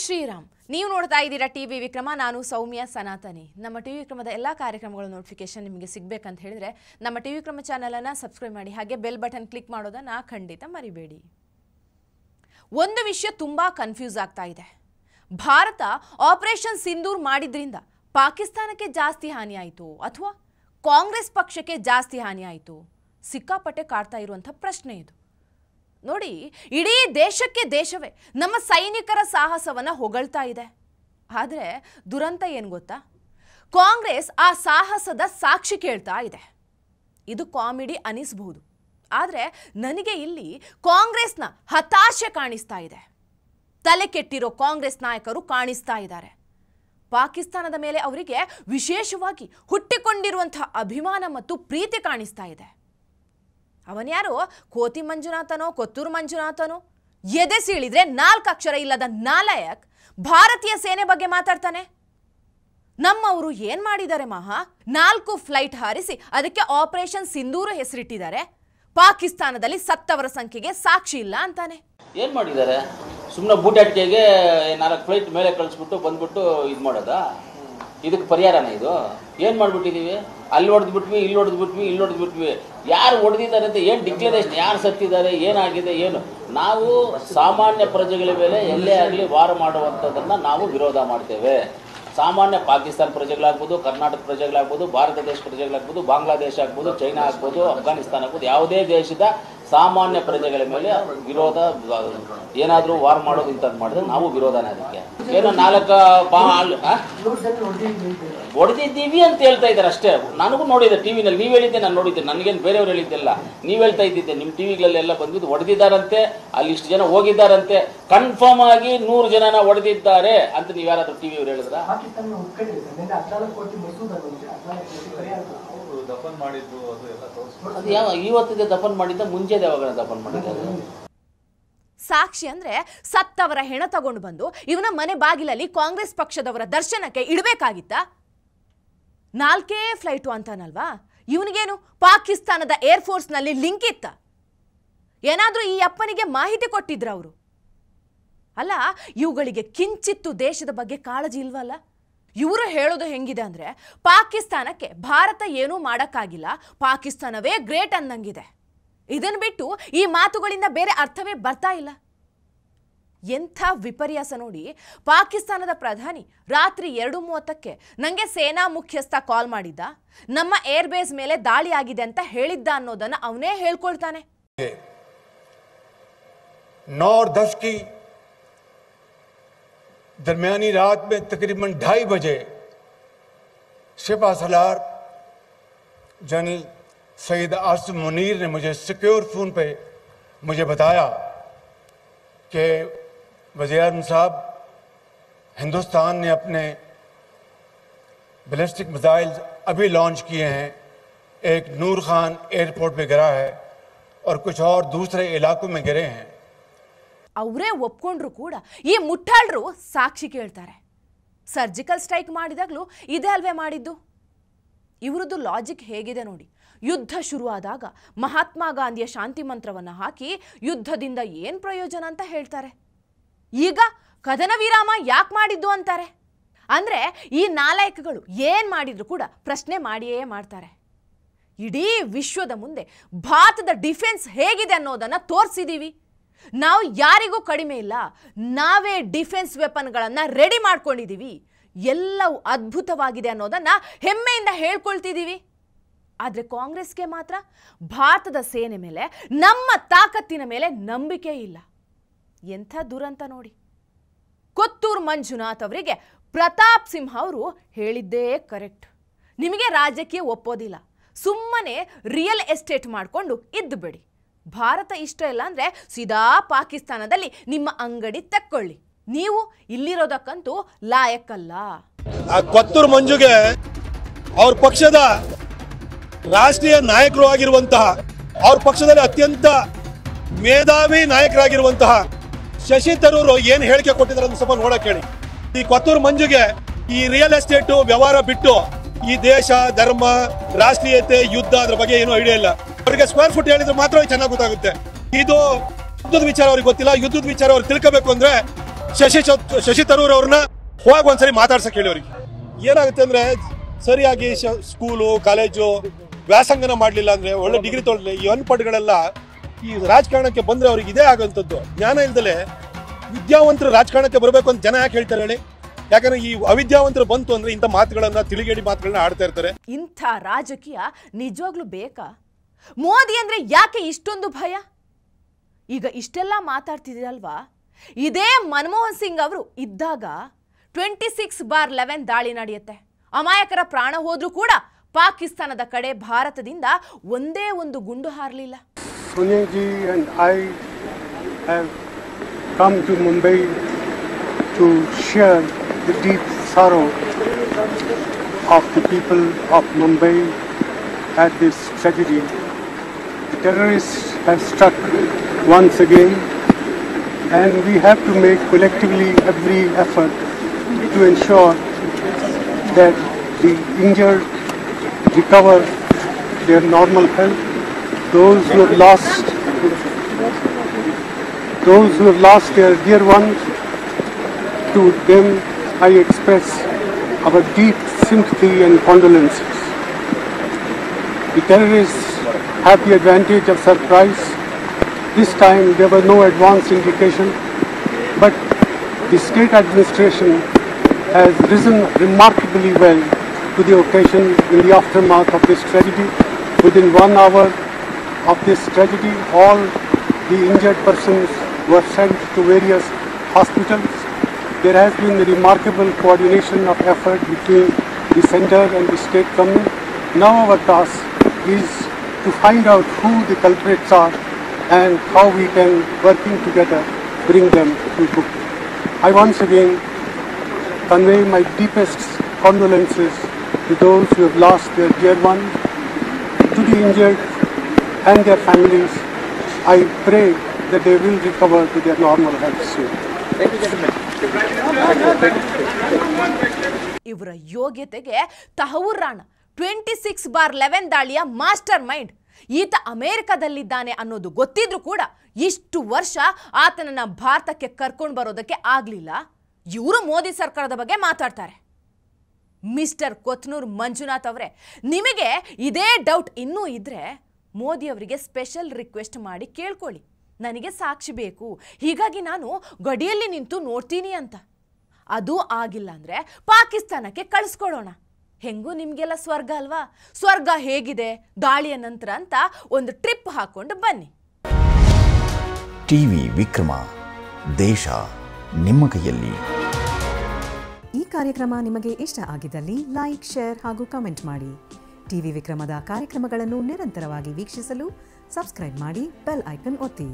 ಶ್ರೀರಾಮ್. ನೀವು ನೋಡ್ತಾ ಇದ್ದೀರಾ ಟಿವಿ ವಿಕ್ರಮ. ನಾನು ಸೌಮ್ಯ ಸನಾತನಿ. ನಮ್ಮ ಟಿವಿ ವಿಕ್ರಮದ ಎಲ್ಲ ಕಾರ್ಯಕ್ರಮಗಳ ನೋಟಿಫಿಕೇಶನ್ ನಿಮಗೆ ಸಿಗಬೇಕಂತ ಹೇಳಿದ್ರೆ ನಮ್ಮ ಟಿವಿ ವಿಕ್ರಮ ಚಾನೆಲ್ ಅನ್ನು ಸಬ್ಸ್ಕ್ರೈಬ್ ಮಾಡಿ, ಹಾಗೆ ಬೆಲ್ ಬಟನ್ ಕ್ಲಿಕ್ ಮಾಡೋದನ್ನ ಖಂಡಿತ ಮರಿಬೇಡಿ. ಒಂದು ವಿಷಯ ತುಂಬಾ ಕನ್ಫ್ಯೂಸ್ ಆಗ್ತಾ ಇದೆ. ಭಾರತ ಆಪರೇಷನ್ ಸಿಂಧೂರ್ ಮಾಡಿದ್ರಿಂದ ಪಾಕಿಸ್ತಾನಕ್ಕೆ ಜಾಸ್ತಿ ಹಾನಿ ಆಯಿತು ಅಥವಾ ಕಾಂಗ್ರೆಸ್ ಪಕ್ಷಕ್ಕೆ ಜಾಸ್ತಿ ಹಾನಿ ಆಯಿತು? ಸಿಕ್ಕಾಪಟ್ಟೆ ಕಾಡ್ತಾ ಇರುವಂಥ ಪ್ರಶ್ನೆ ಇದು. ನೋಡಿ, ಇಡೀ ದೇಶಕ್ಕೆ ದೇಶವೇ ನಮ್ಮ ಸೈನಿಕರ ಸಾಹಸವನ್ನು ಹೊಗಳ್ತಾ ಇದೆ. ಆದರೆ ದುರಂತ ಏನು ಗೊತ್ತಾ? ಕಾಂಗ್ರೆಸ್ ಆ ಸಾಹಸದ ಸಾಕ್ಷಿ ಕೇಳ್ತಾ ಇದೆ. ಇದು ಕಾಮಿಡಿ ಅನಿಸಬಹುದು, ಆದರೆ ನನಗೆ ಇಲ್ಲಿ ಕಾಂಗ್ರೆಸ್ನ ಹತಾಶೆ ಕಾಣಿಸ್ತಾ ಇದೆ. ತಲೆ ಕೆಟ್ಟಿರೋ ಕಾಂಗ್ರೆಸ್ ನಾಯಕರು ಕಾಣಿಸ್ತಾ ಇದ್ದಾರೆ. ಪಾಕಿಸ್ತಾನದ ಮೇಲೆ ಅವರಿಗೆ ವಿಶೇಷವಾಗಿ ಹುಟ್ಟಿಕೊಂಡಿರುವಂಥ ಅಭಿಮಾನ ಮತ್ತು ಪ್ರೀತಿ ಕಾಣಿಸ್ತಾ ಇದೆ. ಅವನ್ಯಾರೋ ಕೋತಿ ಮಂಜುನಾಥನೋ ಕೊತ್ತೂರು ಮಂಜುನಾಥನೋ ಎದೆ ಸೀಳಿದ್ರೆ 4 ಅಕ್ಷರ ಇಲ್ಲದ ನಾಲಾಯಕ್ ಭಾರತೀಯ ಸೇನೆ ಬಗ್ಗೆ ಮಾತಾಡ್ತಾನೆ. ನಮ್ಮವರು ಏನ್ ಮಾಡಿದ್ದಾರೆ ಮಹಾ? 4 ಫ್ಲೈಟ್ ಹಾರಿಸಿ ಅದಕ್ಕೆ ಆಪರೇಷನ್ ಸಿಂಧೂರು ಹೆಸರಿಟ್ಟಿದ್ದಾರೆ. ಪಾಕಿಸ್ತಾನದಲ್ಲಿ ಸತ್ತವರ ಸಂಖ್ಯೆಗೆ ಸಾಕ್ಷಿ ಇಲ್ಲ ಅಂತಾನೆ. ಏನ್ ಮಾಡಿದ್ದಾರೆ? ಸುಮ್ಮನೆ ಬೂಟಾಟಿಕೆಗೆ 4 ಫ್ಲೈಟ್ ಮೇಲೆ ಕಳಿಸ್ಬಿಟ್ಟು ಬಂದ್ಬಿಟ್ಟು ಇದು ಮಾಡೋದಾ? ಇದಕ್ಕೆ ಪರಿಹಾರನ ಇದು? ಏನು ಮಾಡ್ಬಿಟ್ಟಿದ್ದೀವಿ? ಅಲ್ಲಿ ಹೊಡೆದ್ಬಿಟ್ವಿ, ಇಲ್ಲಿ ಹೊಡೆದ್ಬಿಟ್ವಿ, ಇಲ್ಲಿ ಹೊಡೆದ್ಬಿಟ್ವಿ. ಯಾರು ಹೊಡೆದಿದ್ದಾರೆ ಅಂತ ಏನು ಡಿಕ್ಲರೇಷನ್? ಯಾರು ಸತ್ತಿದ್ದಾರೆ, ಏನಾಗಿದೆ, ಏನು? ನಾವು ಸಾಮಾನ್ಯ ಪ್ರಜೆಗಳ ಮೇಲೆ ಎಲ್ಲೇ ಆಗಲಿ ವಾರ ಮಾಡುವಂಥದ್ದನ್ನು ನಾವು ವಿರೋಧ ಮಾಡ್ತೇವೆ. ಸಾಮಾನ್ಯ ಪಾಕಿಸ್ತಾನ ಪ್ರಜೆಗಳಾಗ್ಬೋದು, ಕರ್ನಾಟಕ ಪ್ರಜೆಗಳಾಗ್ಬೋದು, ಭಾರತ ದೇಶ ಪ್ರಜೆಗಳಾಗ್ಬೋದು, ಬಾಂಗ್ಲಾದೇಶ ಆಗ್ಬೋದು, ಚೈನಾ ಆಗ್ಬೋದು, ಅಫ್ಘಾನಿಸ್ತಾನ ಆಗ್ಬೋದು, ಯಾವುದೇ ದೇಶದ ಸಾಮಾನ್ಯ ಪ್ರಜೆಗಳ ಮೇಲೆ ವಿರೋಧ, ಏನಾದರೂ ವಾರ್ ಮಾಡೋದು ಇಂಥದ್ದು ಮಾಡಿದ್ರೆ ನಾವು ವಿರೋಧನ. ಅದಕ್ಕೆ ಏನೋ 4 ಹೊಡೆದಿದ್ದೀವಿ ಅಂತ ಹೇಳ್ತಾ ಇದ್ದಾರೆ ಅಷ್ಟೇ. ನನಗೂ ನೋಡಿದ್ದೆ ಟಿವಿನಲ್ಲಿ, ನೀವು ಹೇಳಿದ್ದೆ, ನಾನು ನೋಡಿದ್ದೆ, ನನಗೇನು ಬೇರೆಯವ್ರು ಹೇಳಿದ್ದೆಲ್ಲ, ನೀವು ಹೇಳ್ತಾ ಇದ್ದಿದ್ದೆ. ನಿಮ್ಮ ಟಿವಿಗಳಲ್ಲೆಲ್ಲ ಬಂದಿದ್ದು ಹೊಡೆದಿದ್ದಾರಂತೆ, ಅಲ್ಲಿ ಇಷ್ಟು ಜನ ಹೋಗಿದ್ದಾರಂತೆ, ಕನ್ಫರ್ಮ್ ಆಗಿ 100 ಜನನ ಹೊಡೆದಿದ್ದಾರೆ ಅಂತ ನೀವು ಯಾರಾದ್ರೂ ಟಿವಿಯವ್ರು ಹೇಳಿದ್ರ? ಅದು ಯಾವ ಇವತ್ತಿದೆ ದಫನ್ ಮಾಡಿದ್ದ, ಮುಂಚೆ ಯಾವಾಗ ದಫನ್ ಮಾಡಿದ್ದಾರೆ? ಸಾಕ್ಷಿ ಅಂದ್ರೆ ಸತ್ತವರ ಹೆಣ ತಗೊಂಡು ಬಂದು ಇವನ ಮನೆ ಬಾಗಿಲಲ್ಲಿ ಕಾಂಗ್ರೆಸ್ ಪಕ್ಷದವರ ದರ್ಶನಕ್ಕೆ ಇಡಬೇಕಾಗಿತ್ತ? 4 ಫ್ಲೈಟು ಅಂತಾನಲ್ವಾ? ಇವನಿಗೇನು ಪಾಕಿಸ್ತಾನದ ಏರ್ಫೋರ್ಸ್ ನಲ್ಲಿ ಲಿಂಕ್ ಇತ್ತ? ಏನಾದ್ರೂ ಈ ಅಪ್ಪನಿಗೆ ಮಾಹಿತಿ ಕೊಟ್ಟಿದ್ರ ಅವರು? ಅಲ್ಲ, ಇವುಗಳಿಗೆ ಕಿಂಚಿತ್ತು ದೇಶದ ಬಗ್ಗೆ ಕಾಳಜಿ ಇಲ್ವಲ್ಲ? ಇವರು ಹೇಳೋದು ಹೆಂಗಿದೆ ಅಂದ್ರೆ, ಪಾಕಿಸ್ತಾನಕ್ಕೆ ಭಾರತ ಏನೂ ಮಾಡೋಕ್ಕಾಗಿಲ್ಲ, ಪಾಕಿಸ್ತಾನವೇ ಗ್ರೇಟ್ ಅನ್ನಂಗಿದೆ. ಇದನ್ನು ಬಿಟ್ಟು ಈ ಮಾತುಗಳಿಂದ ಬೇರೆ ಅರ್ಥವೇ ಬರ್ತಾ ಇಲ್ಲ. ಎಂಥ ವಿಪರ್ಯಾಸ ನೋಡಿ. ಪಾಕಿಸ್ತಾನದ ಪ್ರಧಾನಿ ರಾತ್ರಿ 2:30ಕ್ಕೆ ನನಗೆ ಸೇನಾ ಮುಖ್ಯಸ್ಥ ಕಾಲ್ ಮಾಡಿದ್ದ, ನಮ್ಮ ಏರ್ಬೇಸ್ ಮೇಲೆ ದಾಳಿ ಆಗಿದೆ ಅಂತ ಹೇಳಿದ್ದ ಅನ್ನೋದನ್ನ ಅವನೇ ಹೇಳ್ಕೊಳ್ತಾನೆ. 9:10 की दरमियानी रात में तकरीबन 2:30 बजे शिफा सलार जनरल सईद आसिम मुनीर ने मुझे सिक्योर फोन पे मुझे बताया कि वज़ीर-ए-आज़म साहब, हिंदुस्तान ने अपने बैलिस्टिक मिसाइल अभी लॉन्च किए हैं, एक नूर खान एयरपोर्ट पे गिरा है और कुछ और दूसरे इलाकों में गिरे हैं. ಅವರೇ ಒಪ್ಕೊಂಡ್ರು ಕೂಡ ಈ ಮುಟ್ಟಾಳರು ಸಾಕ್ಷಿ ಕೇಳ್ತಾರೆ. ಸರ್ಜಿಕಲ್ ಸ್ಟ್ರೈಕ್ ಮಾಡಿದಾಗಲೂ ಇದೇ ಅಲ್ವೇ ಮಾಡಿದ್ದು? ಇವರದ್ದು ಲಾಜಿಕ್ ಹೇಗಿದೆ ನೋಡಿ. ಯುದ್ಧ ಶುರುವಾದಾಗ ಮಹಾತ್ಮ ಗಾಂಧಿಯ ಶಾಂತಿ ಮಂತ್ರವನ್ನು ಹಾಕಿ ಯುದ್ಧದಿಂದ ಏನು ಪ್ರಯೋಜನ ಅಂತ ಹೇಳ್ತಾರೆ. ಈಗ ಕದನ ವಿರಾಮ ಯಾಕೆ ಮಾಡಿದ್ದು ಅಂತಾರೆ. ಅಂದರೆ ಈ ನಾಲಾಯಕಗಳು ಏನು ಮಾಡಿದ್ರು ಕೂಡ ಪ್ರಶ್ನೆ ಮಾಡಿಯೇ ಮಾಡ್ತಾರೆ. ಇಡೀ ವಿಶ್ವದ ಮುಂದೆ ಭಾರತದ ಡಿಫೆನ್ಸ್ ಹೇಗಿದೆ ಅನ್ನೋದನ್ನು ತೋರಿಸಿದ್ದೀವಿ. ನಾವು ಯಾರಿಗೂ ಕಡಿಮೆ ಇಲ್ಲ. ನಾವೇ ಡಿಫೆನ್ಸ್ ವೆಪನ್ಗಳನ್ನು ರೆಡಿ ಮಾಡ್ಕೊಂಡಿದ್ದೀವಿ. ಎಲ್ಲವೂ ಅದ್ಭುತವಾಗಿದೆ ಅನ್ನೋದನ್ನು ಹೆಮ್ಮೆಯಿಂದ ಹೇಳ್ಕೊಳ್ತಿದ್ದೀವಿ. ಆದರೆ ಕಾಂಗ್ರೆಸ್ಗೆ ಮಾತ್ರ ಭಾರತದ ಸೇನೆ ಮೇಲೆ, ನಮ್ಮ ತಾಕತ್ತಿನ ಮೇಲೆ ನಂಬಿಕೆ ಇಲ್ಲ. ಎಂಥ ದುರಂತ ನೋಡಿ. ಕೊತ್ತೂರು ಮಂಜುನಾಥ್ ಅವರಿಗೆ ಪ್ರತಾಪ್ ಸಿಂಹ ಅವರು ಹೇಳಿದ್ದೇ ಕರೆಕ್ಟ್. ನಿಮಗೆ ರಾಜ್ಯಕ್ಕೆ ಒಪ್ಪೋದಿಲ್ಲ, ಸುಮ್ಮನೆ ರಿಯಲ್ ಎಸ್ಟೇಟ್ ಮಾಡಿಕೊಂಡು ಇದ್ದು ಬಿಡಿ. ಭಾರತ ಇಷ್ಟ ಇಲ್ಲ ಅಂದರೆ ಸೀದಾ ಪಾಕಿಸ್ತಾನದಲ್ಲಿ ನಿಮ್ಮ ಅಂಗಡಿ ತಕ್ಕೊಳ್ಳಿ. ನೀವು ಇಲ್ಲಿರೋದಕ್ಕಂತೂ ಲಾಯಕ್ಕಲ್ಲ. ಕೊತ್ತೂರು ಮಂಜುಗೆ ಅವ್ರ ಪಕ್ಷದ ರಾಷ್ಟ್ರೀಯ ನಾಯಕರು ಆಗಿರುವಂತಹ, ಅವ್ರ ಪಕ್ಷದಲ್ಲಿ ಅತ್ಯಂತ ಮೇಧಾವಿ ನಾಯಕರಾಗಿರುವಂತಹ ಶಶಿ ತರೂರು ಏನು ಹೇಳಿಕೆ ಕೊಟ್ಟಿದ್ದಾರೆ ಅಂತ ಸ್ವಲ್ಪ ನೋಡಕ್ಕೆ ಹೇಳಿ. ಈ ಕೊತ್ತೂರು ಮಂಜುಗೆ ಈ ರಿಯಲ್ ಎಸ್ಟೇಟ್ ವ್ಯವಹಾರ ಬಿಟ್ಟು ಈ ದೇಶ, ಧರ್ಮ, ರಾಷ್ಟ್ರೀಯತೆ, ಯುದ್ಧ ಅದ್ರ ಬಗ್ಗೆ ಏನೂ ಐಡಿಯಾ ಇಲ್ಲ. ಅವರಿಗೆ ಸ್ಕ್ವೇರ್ ಫುಟ್ ಹೇಳಿದ್ರೆ ಮಾತ್ರ ಚೆನ್ನಾಗಿ ಗೊತ್ತಾಗುತ್ತೆ. ಇದು ಯುದ್ಧದ ವಿಚಾರ ಅವ್ರಿಗೆ ಗೊತ್ತಿಲ್ಲ. ಯುದ್ಧದ ವಿಚಾರ ಅವ್ರು ತಿಳ್ಕೋಬೇಕು ಅಂದ್ರೆ ಶಶಿ ತರೂರ್ ಅವ್ರನ್ನ ಹೋಗಿ ಒಂದ್ಸರಿ ಮಾತಾಡ್ಸಕ್ ಹೇಳಿ ಅವ್ರಿಗೆ. ಏನಾಗುತ್ತೆ ಅಂದ್ರೆ ಸರಿಯಾಗಿ ಸ್ಕೂಲು ಕಾಲೇಜು ವ್ಯಾಸಂಗನ ಮಾಡ್ಲಿಲ್ಲ ಅಂದ್ರೆ ಒಳ್ಳೆ ಡಿಗ್ರಿ ತೊಗೊಳ್ಳಿ ಈ ಅನ್ಪಡ್ಗಳೆಲ್ಲ ಈ ರಾಜಕಾರಣಕ್ಕೆ ಬಂದ್ರೆ ಅವ್ರಿಗೆ ಇದೇ ಆಗುವಂಥದ್ದು. ಜ್ಞಾನ ಇಲ್ದಲೆ ವಿದ್ಯಾವಂತರು ರಾಜಕಾರಣಕ್ಕೆ ಬರಬೇಕು ಅಂತ ಜನ ಯಾಕೆ ಹೇಳ್ತಾರೆ ಹೇಳಿ? ಯಾಕಂದ್ರೆ ಈ ಅವಿದ್ಯಾವಂತರು ಬಂತು ಅಂದ್ರೆ ಇಂಥ ಮಾತುಗಳನ್ನ ತಿಳಿಗೇಡಿ ಮಾತುಗಳನ್ನ ಆಡ್ತಾ ಇರ್ತಾರೆ. ಇಂಥ ರಾಜಕೀಯ ನಿಜವಾಗ್ಲೂ ಬೇಕಾ? ಮೋದಿ ಅಂದ್ರೆ ಯಾಕೆ ಇಷ್ಟೊಂದು ಭಯ? ಈಗ ಇಷ್ಟೆಲ್ಲ ಮಾತಾಡ್ತಿದ್ದೀರಲ್ವಾ, ಇದೇ ಮನಮೋಹನ್ ಸಿಂಗ್ ಅವರು ಇದ್ದಾಗ 26/11 ದಾಳಿ ನಡೆಯುತ್ತೆ. ಅಮಾಯಕರ ಪ್ರಾಣ ಹೋದ್ರೂ ಕೂಡ ಪಾಕಿಸ್ತಾನದ ಕಡೆ ಭಾರತದಿಂದ ಒಂದೇ ಒಂದು ಗುಂಡು ಹಾರಲಿಲ್ಲ. Sonia ji and I have come to Mumbai to share the deep sorrow of the people of Mumbai at this tragedy. The terrorists have struck once again, and we have to make collectively every effort to ensure that the injured recover their normal health. Those who have lost their dear ones, to them I express our deep sympathy and condolences. The terrorists have the advantage of surprise. This time there was no advance indication, but the state administration has risen remarkably well to the occasion in the aftermath of this tragedy. Within 1 hour of this tragedy, all the injured persons were sent to various hospitals. There has been a remarkable coordination of effort between the center and the state government. Now our task is to find out who the culprits are and how we can, working together, bring them to book. I once again convey my deepest condolences to those who have lost their dear ones, to the injured and their families. I pray that they will recover to their normal health soon. ಇವರ ಯೋಗ್ಯತೆಗೆ ತಹವೂರಾಣ. 26/11 ದಾಳಿಯ master mind ಈತ ಅಮೆರಿಕದಲ್ಲಿದ್ದಾನೆ ಅನ್ನೋದು ಗೊತ್ತಿದ್ರೂ ಕೂಡ ಇಷ್ಟು ವರ್ಷ ಆತನನ್ನ ಭಾರತಕ್ಕೆ ಕರ್ಕೊಂಡು ಬರೋದಕ್ಕೆ ಆಗ್ಲಿಲ್ಲ. ಇವರು ಮೋದಿ ಸರ್ಕಾರದ ಬಗ್ಗೆ ಮಾತಾಡ್ತಾರೆ. ಮಿಸ್ಟರ್ ಕೊತ್ನೂರ್ ಮಂಜುನಾಥ್ ಅವರೇ, ನಿಮಗೆ ಇದೇ ಡೌಟ್ ಇನ್ನೂ ಇದ್ರೆ ಮೋದಿ ಅವರಿಗೆ ಸ್ಪೆಷಲ್ ರಿಕ್ವೆಸ್ಟ್ ಮಾಡಿ ಕೇಳ್ಕೊಳ್ಳಿ, ನನಗೆ ಸಾಕ್ಷಿ ಬೇಕು, ಹೀಗಾಗಿ ನಾನು ಗಡಿಯಲ್ಲಿ ನಿಂತು ನೋಡ್ತೀನಿ ಅಂತ. ಅದು ಆಗಿಲ್ಲ ಅಂದ್ರೆ ಪಾಕಿಸ್ತಾನಕ್ಕೆ ಕಳಿಸ್ಕೊಳ್ಳೋಣ. ಹೆಂಗೂ ನಿಮಗೆಲ್ಲ ಸ್ವರ್ಗ ಅಲ್ವಾ? ಸ್ವರ್ಗ ಹೇಗಿದೆ ದಾಳಿಯ ನಂತರ ಅಂತ ಒಂದು ಟ್ರಿಪ್ ಹಾಕೊಂಡು ಬನ್ನಿ. ಟಿವಿ ವಿಕ್ರಮ, ದೇಶ ನಿಮ್ಮ ಕೈಯಲ್ಲಿ. ಈ ಕಾರ್ಯಕ್ರಮ ನಿಮಗೆ ಇಷ್ಟ ಆಗಿದ್ದಲ್ಲಿ ಲೈಕ್, ಶೇರ್ ಹಾಗೂ ಕಮೆಂಟ್ ಮಾಡಿ. ಟಿವಿ ವಿಕ್ರಮದ ಕಾರ್ಯಕ್ರಮಗಳನ್ನು ನಿರಂತರವಾಗಿ ವೀಕ್ಷಿಸಲು ಸಬ್ಸ್ಕ್ರೈಬ್ ಮಾಡಿ, ಬೆಲ್ ಐಕನ್ ಒತ್ತಿ.